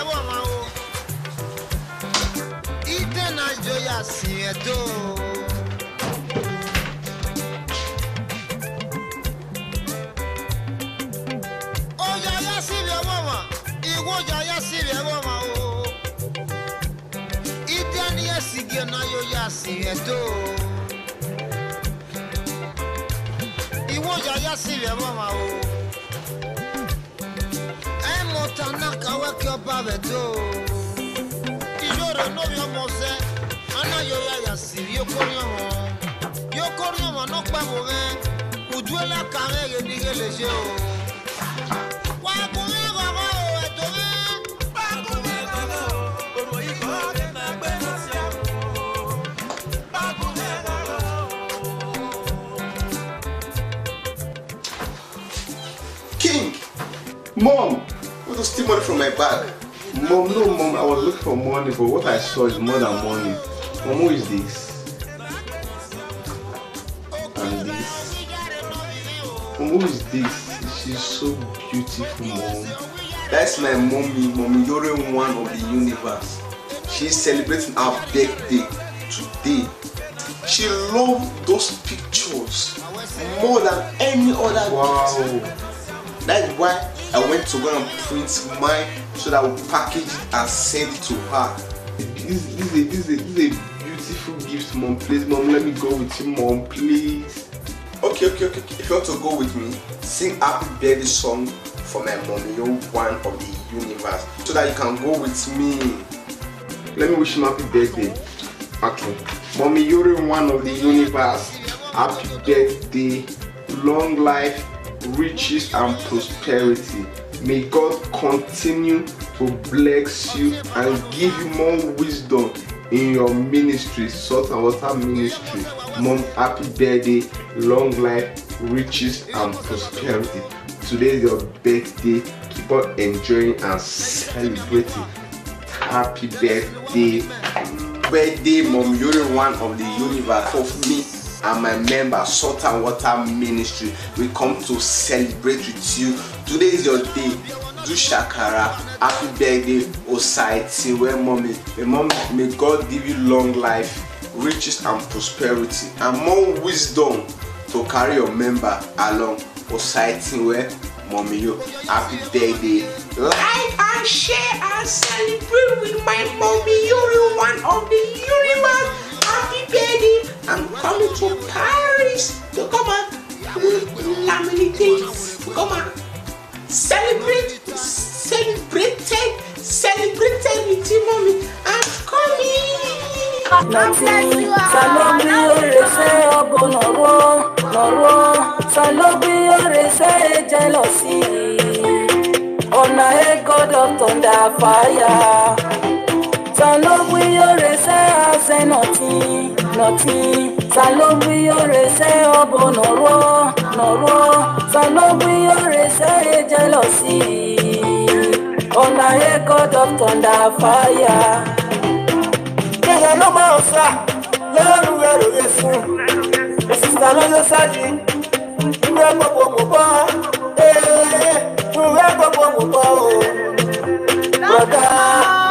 woman. Iten na joya sieto. Oh ya sivye woman. Iwo ya sivye woman. Iten ya sige na joya sieto. Iwo ya sivye woman. Tanaka wake up abeto. Ijoro no mi omose. Ana yo ya siri yo koryomo. Yo koryomo no pa mo be. Uduela kare ge ni geleje o. Wa ko me baba o eto me. Wa ko me baba o. Oro iko de na gbe na se o. Wa ko me baba o. King, Mom. To steal money from my bag. Mom, no, Mom, I was looking for money, but what I saw is more than money. Mom, who is this? And this? Mom, who is this? She's so beautiful, Mom. That's my mommy Yore, one of the universe. She's celebrating our birthday today. She loved those pictures more than any other gift. That's why I went to go and print mine so that I would package it and send it to her. This is a beautiful gift, Mom. Please, Mom, let me go with you, Mom, please. Okay. If you want to go with me, sing happy birthday song for my mommy, you're one of the universe, so that you can go with me. Let me wish him happy birthday. Okay. Mommy, you're one of the universe. Happy birthday, long life, riches and prosperity. May God continue to bless you and give you more wisdom in your ministry, Salt and Water Ministry. Mom, happy birthday, long life, riches and prosperity. Today is your birthday. Keep on enjoying and celebrating. Happy birthday. Birthday, Mom, you're one of the universe. Of me and my member, Salt and Water Ministry, we come to celebrate with you. Today is your day. Do shakara. Happy birthday, Osai where mommy. May God give you long life, riches and prosperity, and more wisdom to carry your member along. Osai where mommy yo. Happy birthday. Like and share and celebrate with my mommy. You're one of the universe. Happy birthday. I'm coming to Paris to come and laminate. Come on. Celebrated with you, mommy. I'm coming. On a God of thunder fire. Salobi ore se ase nothing. Salobi ore se obo noro. Salobi ore se jealousy. On a God of thunder fire. Kaya no mausa, leru yesu. Sister no yosaji. Uwe popo. Brother.